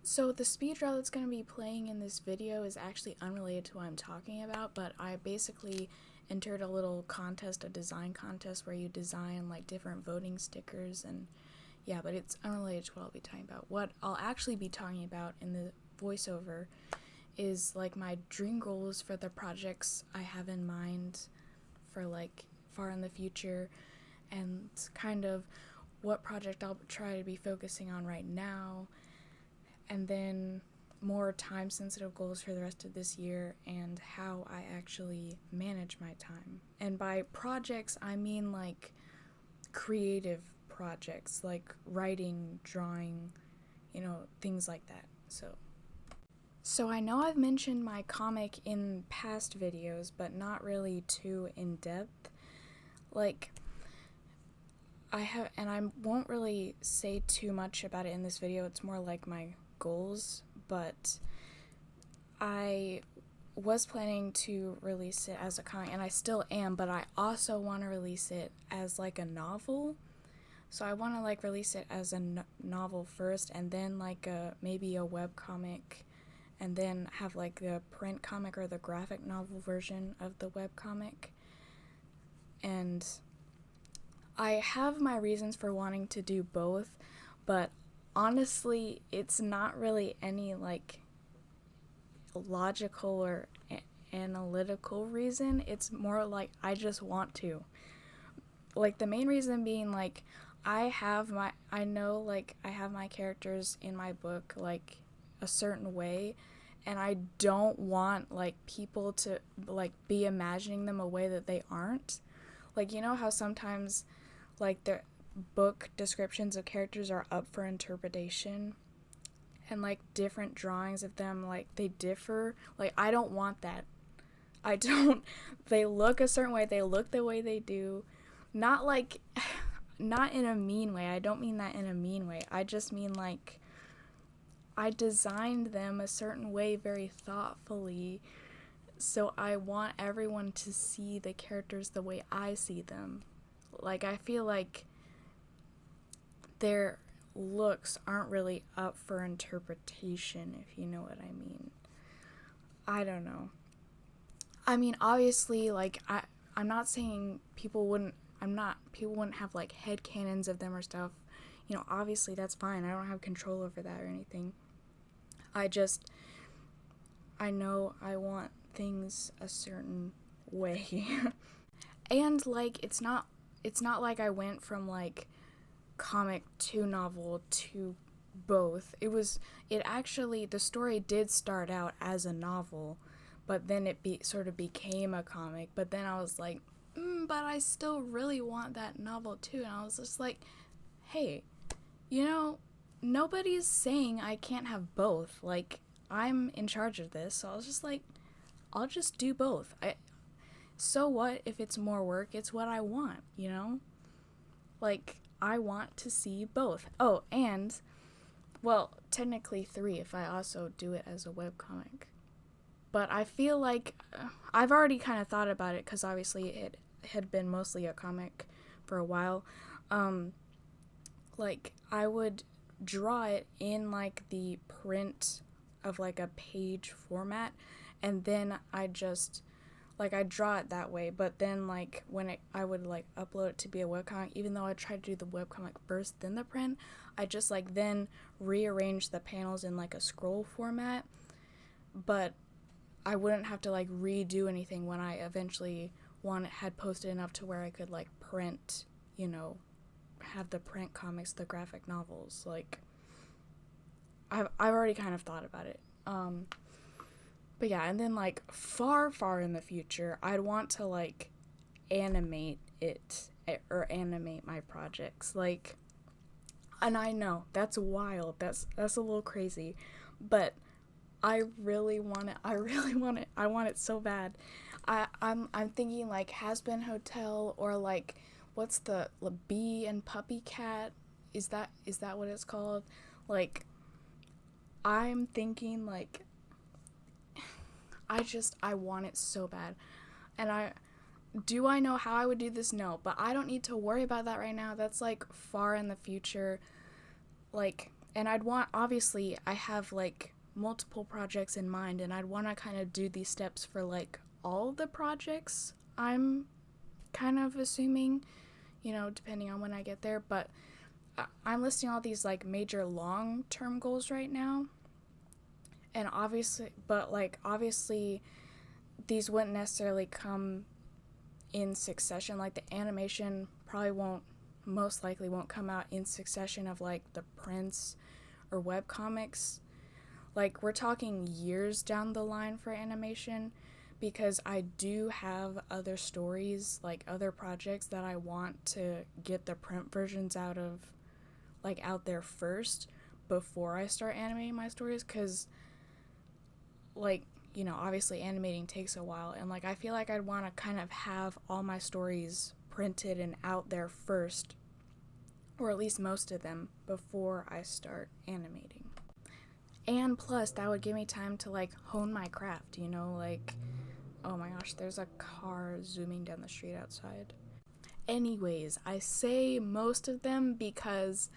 So the speed draw that's going to be playing in this video is actually unrelated to what I'm talking about, but I basically entered a little contest, a design contest where you design like different voting stickers, and yeah, but it's unrelated to what I'll be talking about. What I'll actually be talking about in the voiceover is like my dream goals for the projects I have in mind for like far in the future, and kind of what project I'll try to be focusing on right now, and then more time-sensitive goals for the rest of this year and how I actually manage my time. And by projects, I mean like creative projects, like writing, drawing, things like that. So I know I've mentioned my comic in past videos, but not really too in-depth. Like, and I won't really say too much about it in this video. It's more like my goals, but I was planning to release it as a comic, and I still am, but I also want to release it as like a novel. So I want to like release it as a novel first, and then like maybe a web comic, and then have like the print comic or the graphic novel version of the web comic. And I have my reasons for wanting to do both, but honestly, it's not really any like logical or analytical reason. It's more like I just want to. Like the main reason being like I have my characters in my book like a certain way, and I don't want like people to like be imagining them a way that they aren't. Like, you know how sometimes like the book descriptions of characters are up for interpretation, and like different drawings of them, like they differ. Like I don't want that. They look a certain way, they look the way they do, not like not in a mean way. I don't mean that in a mean way. I just mean like I designed them a certain way very thoughtfully, so I want everyone to see the characters the way I see them. Like I feel like their looks aren't really up for interpretation, if you know what I mean. I don't know. I mean, obviously, like I'm not saying people wouldn't have like headcanons of them or stuff. Obviously that's fine. I don't have control over that or anything. I know I want things a certain way. And like it's not like I went from like comic to novel to both. The story did start out as a novel, but then it sort of became a comic. But then I was like, but I still really want that novel too. And I was just like, hey, nobody's saying I can't have both. Like, I'm in charge of this, so I was just like, I'll just do both. So what if it's more work? It's what I want, Like, I want to see both. Oh, and, well, technically 3 if I also do it as a webcomic. But I feel like I've already kind of thought about it, because obviously it had been mostly a comic for a while. Like, I would draw it in, like, the print of, like, a page format, and then I draw it that way, but then, like, I would, like, upload it to be a webcomic, even though I tried to do the webcomic first, then the print, I just, like, then rearrange the panels in, like, a scroll format, but I wouldn't have to, like, redo anything when I eventually had posted enough to where I could, like, print, have the print comics, the graphic novels. Like, I've already kind of thought about it. But yeah, and then, like, far, far in the future, I'd want to, like, animate it, or animate my projects. Like, and I know, that's wild, that's a little crazy, but I really want it, I want it so bad. I'm thinking, like, Has-Been Hotel, or, like, what's the Bee and Puppy Cat? Is that what it's called? Like, I'm thinking, like, I want it so bad. And do I know how I would do this? No, but I don't need to worry about that right now. That's like far in the future. Like, and I'd want, obviously, I have like multiple projects in mind, and I'd want to kind of do these steps for like all the projects I'm kind of assuming, depending on when I get there. But I'm listing all these like major long-term goals right now, and obviously these wouldn't necessarily come in succession. Like the animation most likely won't come out in succession of like the prints or webcomics. Like we're talking years down the line for animation, because I do have other stories, like other projects that I want to get the print versions out there first before I start animating my stories, because like, obviously animating takes a while, and like I feel like I'd want to kind of have all my stories printed and out there first, or at least most of them, before I start animating. And plus, that would give me time to like hone my craft, like, oh my gosh, there's a car zooming down the street outside. Anyways, I say most of them because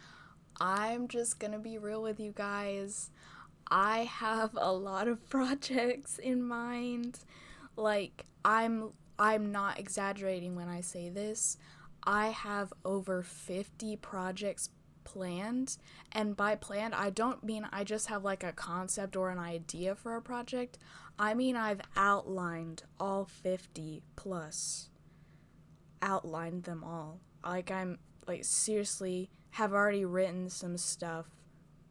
I'm just gonna be real with you guys. I have a lot of projects in mind. Like, I'm not exaggerating when I say this. I have over 50 projects planned, and by planned, I don't mean I just have like a concept or an idea for a project. I mean I've outlined all 50 plus. Outlined them all. Like, I'm like seriously have already written some stuff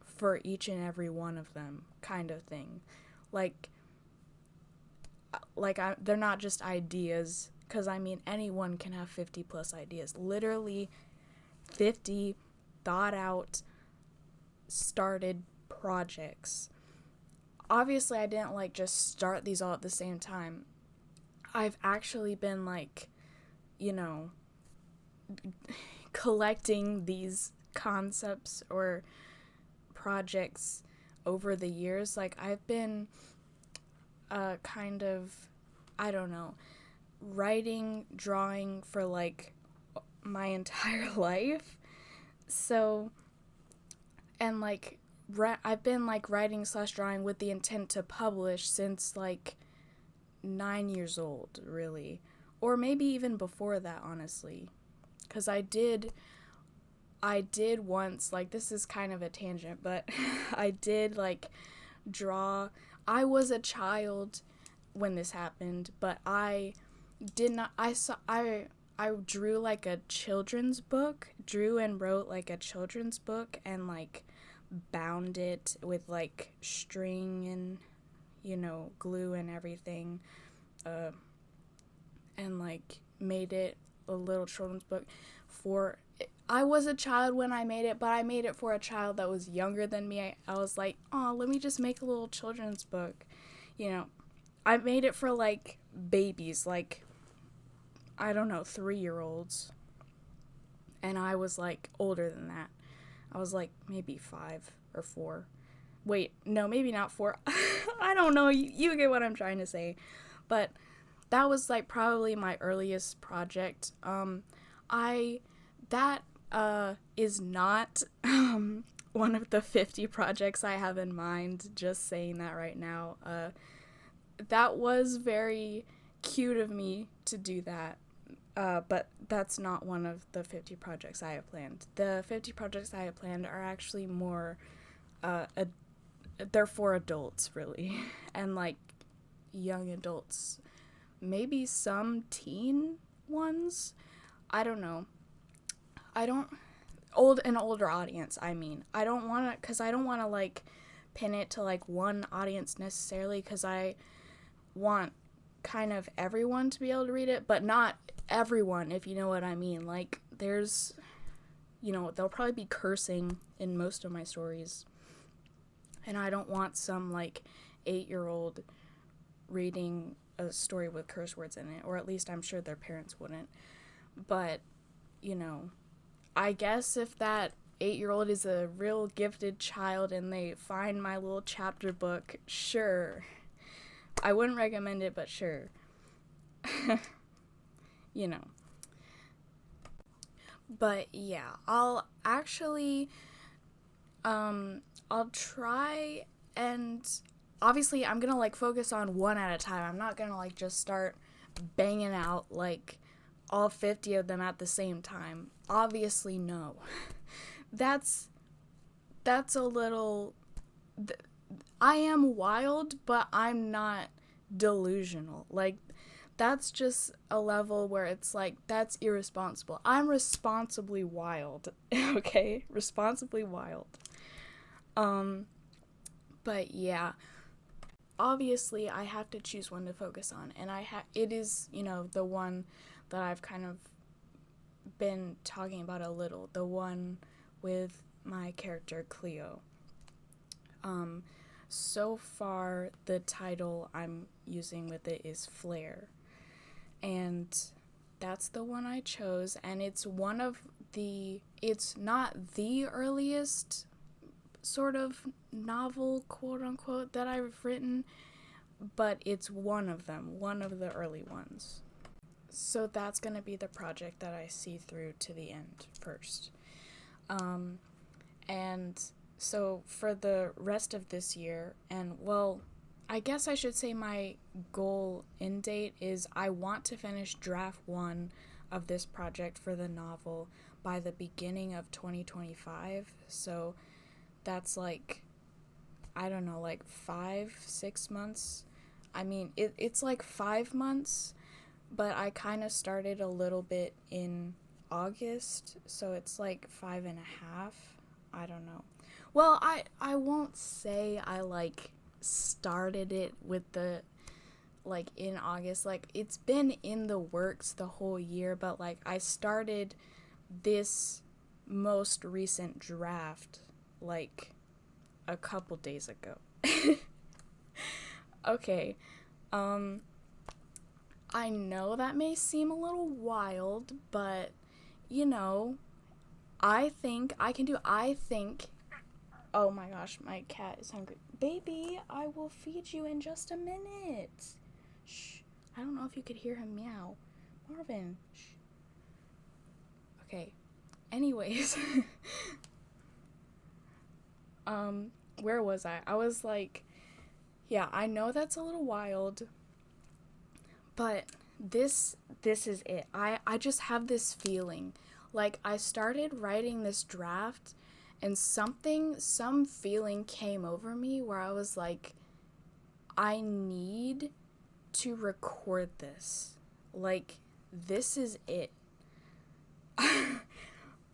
for each and every one of them, kind of thing. They're not just ideas, because I mean anyone can have 50 plus ideas. Literally 50 thought out, started projects. Obviously, I didn't like just start these all at the same time. I've actually been like, collecting these concepts or projects over the years. Like, I've been kind of, I don't know, writing, drawing for like my entire life. So, and like I've been like writing / drawing with the intent to publish since like 9 years old, really, or maybe even before that, honestly, because I did once, like, this is kind of a tangent, but I did like draw. I was a child when this happened, but I drew like a children's book, drew and wrote like a children's book, and like bound it with like string and glue and everything, and like made it a little children's book for. I was a child when I made it, but I made it for a child that was younger than me. I was like, oh, let me just make a little children's book. I made it for like babies, like, I don't know, 3-year-olds. And I was like older than that. I was like maybe 5 or 4. Wait, no, maybe not 4. I don't know. You get what I'm trying to say. But that was like probably my earliest project. That is not one of the 50 projects I have in mind, just saying that right now. That was very cute of me to do that, but that's not one of the 50 projects I have planned. The 50 projects I have planned are actually more, they're for adults, really, and like young adults, maybe some teen ones. I don't know. An older audience, I mean. I don't want to like pin it to like one audience necessarily, because I want kind of everyone to be able to read it, but not everyone, if you know what I mean. Like, there's, there'll probably be cursing in most of my stories, and I don't want some like 8-year-old reading a story with curse words in it, or at least I'm sure their parents wouldn't. But, I guess if that 8-year-old is a real gifted child and they find my little chapter book, sure. I wouldn't recommend it, but sure. But yeah, I'll actually, I'll try, and obviously I'm gonna like focus on one at a time. I'm not gonna like just start banging out like all 50 of them at the same time. Obviously, no. that's a little I am wild, but I'm not delusional. Like, that's just a level where it's like, that's irresponsible. I'm responsibly wild. Okay? Responsibly wild. But yeah. Obviously, I have to choose one to focus on, and it is, the one that I've kind of been talking about a little, the one with my character Cleo. So far, the title I'm using with it is Flare, and that's the one I chose, and it's not the earliest sort of novel, quote unquote, that I've written, but it's one of the early ones. So that's going to be the project that I see through to the end first. And so for the rest of this year, and well, I guess I should say my goal end date is I want to finish draft 1 of this project for the novel by the beginning of 2025. So that's like, I don't know, like 5-6 months. I mean, it's like 5 months, but I kind of started a little bit in August, so it's like 5.5. I don't know. Well, I won't say I like started it with the like in August. Like, it's been in the works the whole year, but like I started this most recent draft like a couple days ago. Okay. I know that may seem a little wild, but I think oh my gosh, my cat is hungry. Baby, I will feed you in just a minute. Shh. I don't know if you could hear him meow. Marvin, shh. Okay. Anyways. Where was I? I was like, yeah, I know that's a little wild, but this is it. I just have this feeling. Like, I started writing this draft, and some feeling came over me where I was like, I need to record this. Like, this is it.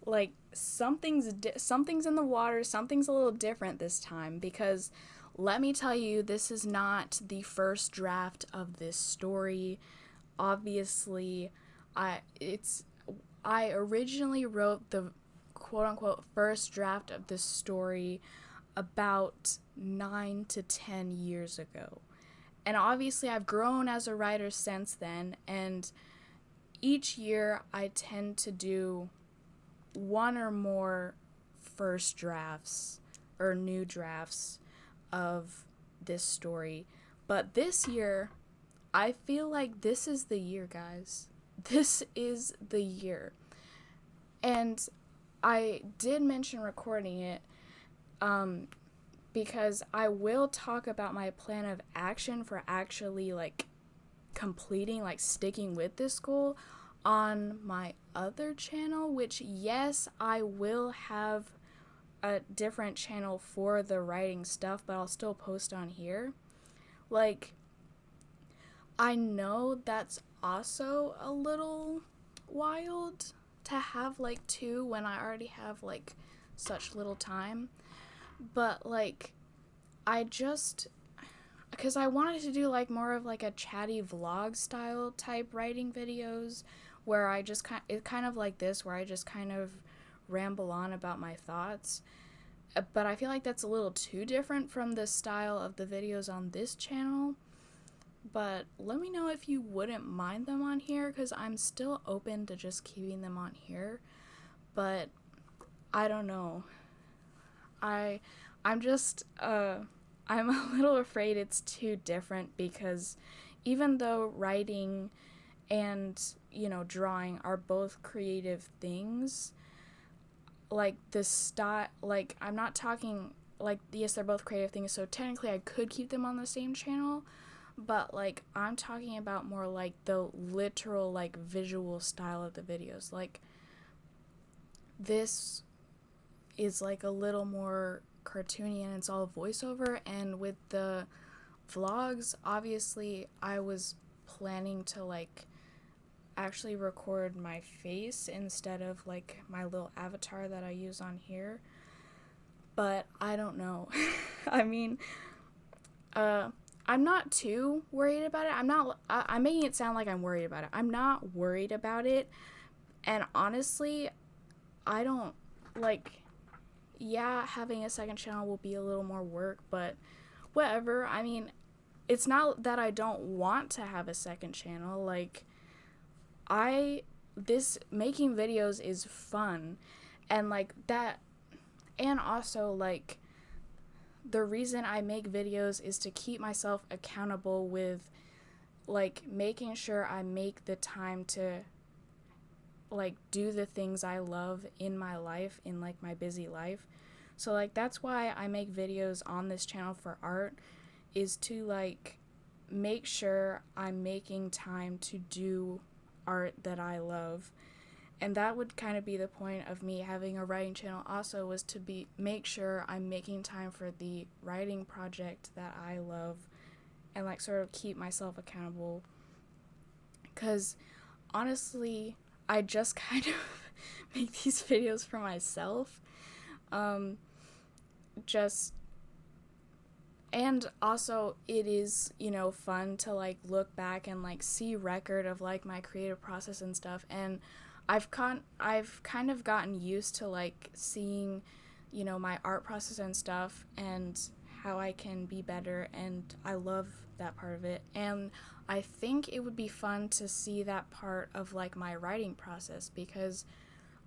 Like, something's in the water, something's a little different this time, because let me tell you, this is not the first draft of this story. Obviously, I originally wrote the quote-unquote first draft of this story about 9 to 10 years ago. And obviously, I've grown as a writer since then, and each year I tend to do one or more first drafts or new drafts of this story. But this year, I feel like this is the year, guys. This is the year. And I did mention recording it because I will talk about my plan of action for actually like completing, like sticking with this goal on my other channel, which, yes, I will have a different channel for the writing stuff, but I'll still post on here. Like, I know that's also a little wild to have like 2 when I already have like such little time, but like because I wanted to do like more of like a chatty vlog style type writing videos where I just kind of like this, where I just kind of ramble on about my thoughts. But I feel like that's a little too different from the style of the videos on this channel. But let me know if you wouldn't mind them on here, because I'm still open to just keeping them on here. But I don't know. I'm just I'm a little afraid it's too different, because even though writing and drawing are both creative things, like the style, like I'm not talking like, yes, they're both creative things, so technically I could keep them on the same channel, but like I'm talking about more like the literal like visual style of the videos. Like this is like a little more cartoony and it's all voiceover, and with the vlogs, obviously I was planning to like actually record my face instead of like my little avatar that I use on here. But I don't know. I mean, I'm not too worried about it. I'm making it sound like I'm worried about it. I'm not worried about it. And honestly, I don't, like, yeah, having a second channel will be a little more work, but whatever. I mean, it's not that I don't want to have a second channel. Like, this making videos is fun. And, like, that, and also, like, the reason I make videos is to keep myself accountable with, like, making sure I make the time to, like, do the things I love in my life, in, like, my busy life. So, like, that's why I make videos on this channel for art, is to, like, make sure I'm making time to do art that I love. And that would kind of be the point of me having a writing channel also, was to make sure I'm making time for the writing project that I love, and like sort of keep myself accountable. Because honestly, I just kind of make these videos for myself. Just, and also it is, you know, fun to like look back and like see record of like my creative process and stuff. And I've kind of gotten used to like seeing, you know, my art process and stuff and how I can be better, and I love that part of it. And I think it would be fun to see that part of like my writing process, because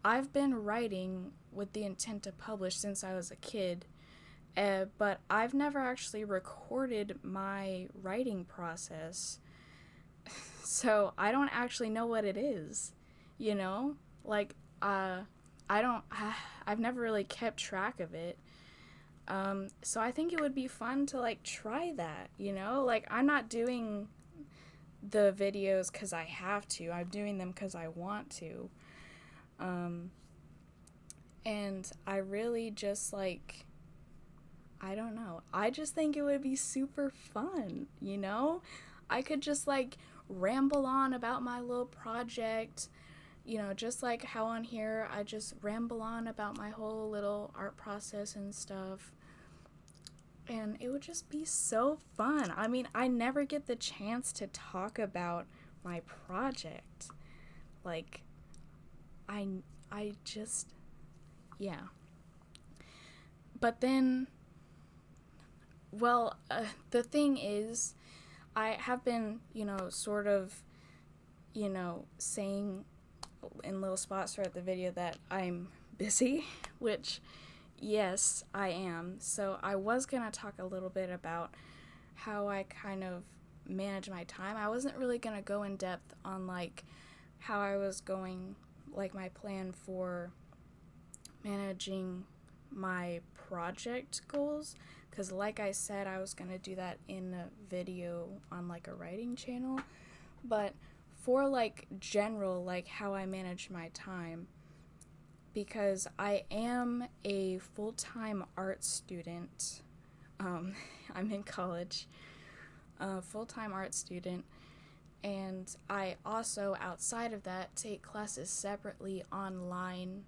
I've been writing with the intent to publish since I was a kid, but I've never actually recorded my writing process. So I don't actually know what it is, you know? Like, I've never really kept track of it. So I think it would be fun to, like, try that, you know? Like, I'm not doing the videos because I have to. I'm doing them because I want to. And I really just, like, I don't know. I just think it would be super fun, you know? I could just, like, ramble on about my little project, you know, just like how on here I just ramble on about my whole little art process and stuff. And it would just be so fun. I mean, I never get the chance to talk about my project. Like, I just, yeah. But then, well, the thing is, I have been, you know, sort of, you know, saying in little spots throughout the video that I'm busy, which, yes, I am. So I was going to talk a little bit about how I kind of manage my time. I wasn't really going to go in depth on, like, how I was going, like, my plan for managing my project goals, because like I said, I was going to do that in a video on, like, a writing channel. But for, like, general, like, how I manage my time, because I am a full-time art student. I'm in college, full-time art student, and I also, outside of that, take classes separately online,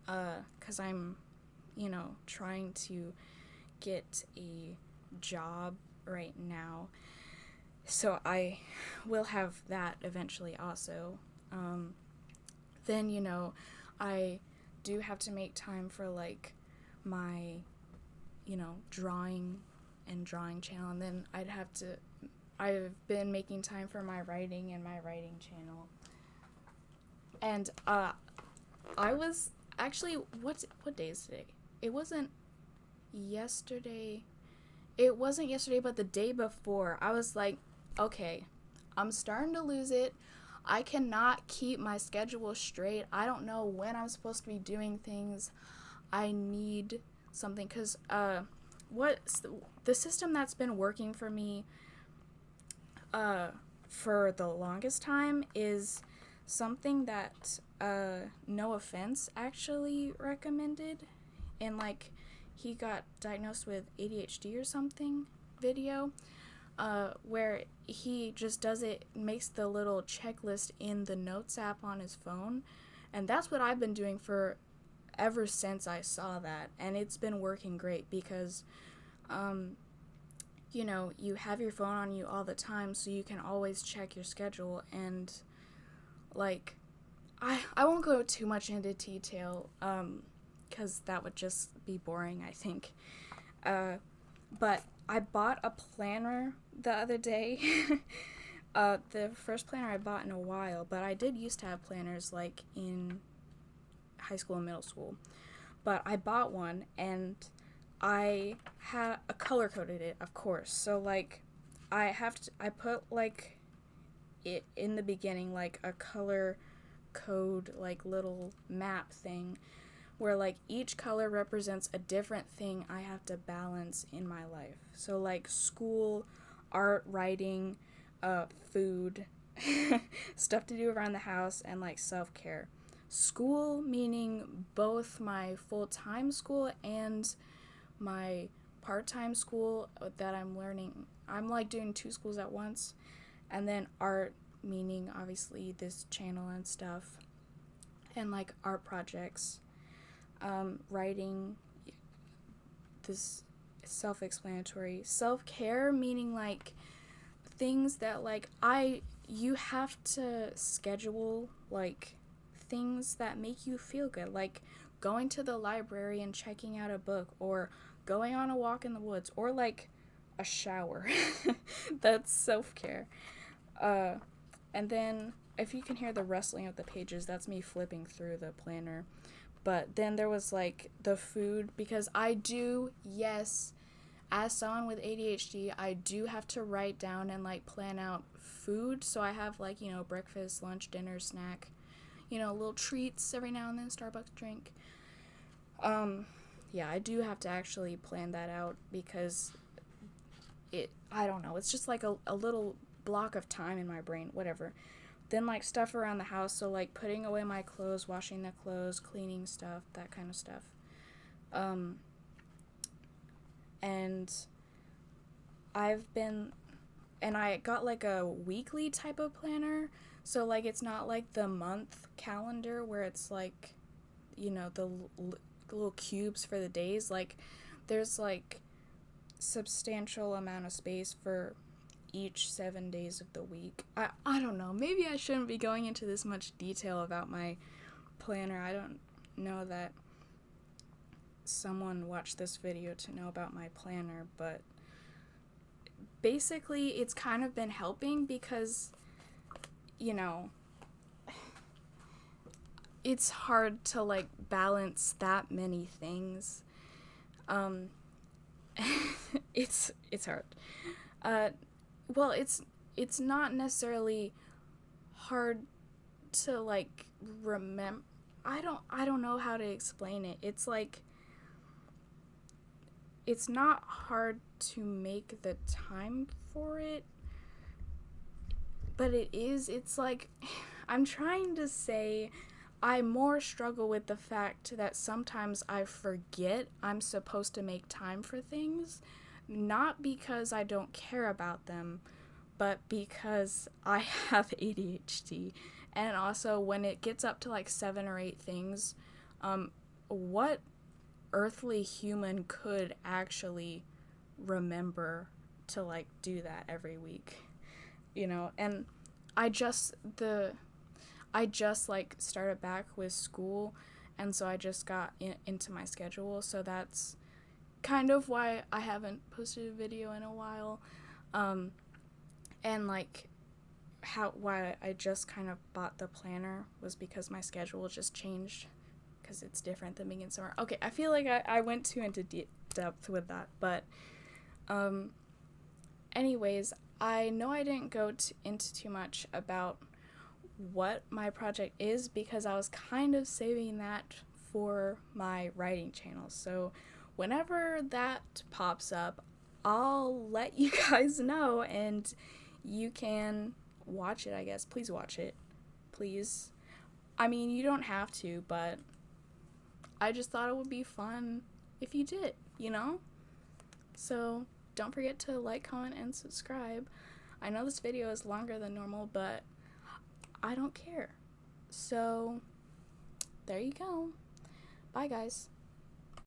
because I'm, you know, trying to get a job right now. So I will have that eventually also. Then, you know, I do have to make time for, like, my, you know, drawing channel. And then I've been making time for my writing and my writing channel. And, I was actually, what day is today? It wasn't yesterday, but the day before, I was like, okay, I'm starting to lose it. I cannot keep my schedule straight. I don't know when I'm supposed to be doing things. I need something, because the system that's been working for me for the longest time is something that No Offense actually recommended, and like he got diagnosed with ADHD or something video, where he just makes the little checklist in the Notes app on his phone, and that's what I've been doing for ever since I saw that, and it's been working great because you know, you have your phone on you all the time, so you can always check your schedule. And like I won't go too much into detail because that would just be boring, I think. But I bought a planner the other day. The first planner I bought in a while, but I did used to have planners like in high school and middle school. But I bought one, and I had a color coded it, of course. So like I put like it in the beginning, like a color code, like little map thing, where like each color represents a different thing I have to balance in my life. So like school, art, writing, food, stuff to do around the house, and like self-care. School meaning both my full-time school and my part-time school that I'm learning. I'm like doing 2 schools at once. And then art meaning obviously this channel and stuff, and like art projects. Writing, this self-explanatory. Self-care meaning like things that like you have to schedule, like things that make you feel good, like going to the library and checking out a book, or going on a walk in the woods, or like a shower. That's self-care. And then if you can hear the rustling of the pages, that's me flipping through the planner. But then there was like the food, because I do, yes, as someone with ADHD, I do have to write down and like plan out food. So I have like, you know, breakfast, lunch, dinner, snack, you know, little treats every now and then, Starbucks drink. Yeah, I do have to actually plan that out, because I don't know, it's just like a little block of time in my brain, whatever. Then like stuff around the house, so like putting away my clothes, washing the clothes, cleaning stuff, that kind of stuff. And I got like a weekly type of planner, so like it's not like the month calendar where it's like, you know, the little cubes for the days. Like there's like substantial amount of space for each 7 days of the week. I don't know, maybe I shouldn't be going into this much detail about my planner. I don't know that someone watched this video to know about my planner, but basically it's kind of been helping, because, you know, it's hard to like balance that many things. It's hard. Well, it's not necessarily hard to like remember. I don't know how to explain it. It's like, it's not hard to make the time for it, but it's like, I'm trying to say, I more struggle with the fact that sometimes I forget I'm supposed to make time for things, not because I don't care about them, but because I have ADHD. And also, when it gets up to like 7 or 8 things, what earthly human could actually remember to like do that every week, you know? And I just like started back with school, and so I just got into my schedule, so that's kind of why I haven't posted a video in a while. And like why I just kind of bought the planner was because my schedule just changed, because it's different than beginning summer. Okay, I feel like I went too into depth with that, but anyways, I know I didn't go into too much about what my project is, because I was kind of saving that for my writing channel. So whenever that pops up, I'll let you guys know and you can watch it, I guess. Please watch it. Please. I mean, you don't have to, but I just thought it would be fun if you did, you know? So don't forget to like, comment, and subscribe. I know this video is longer than normal, but I don't care. So there you go. Bye, guys.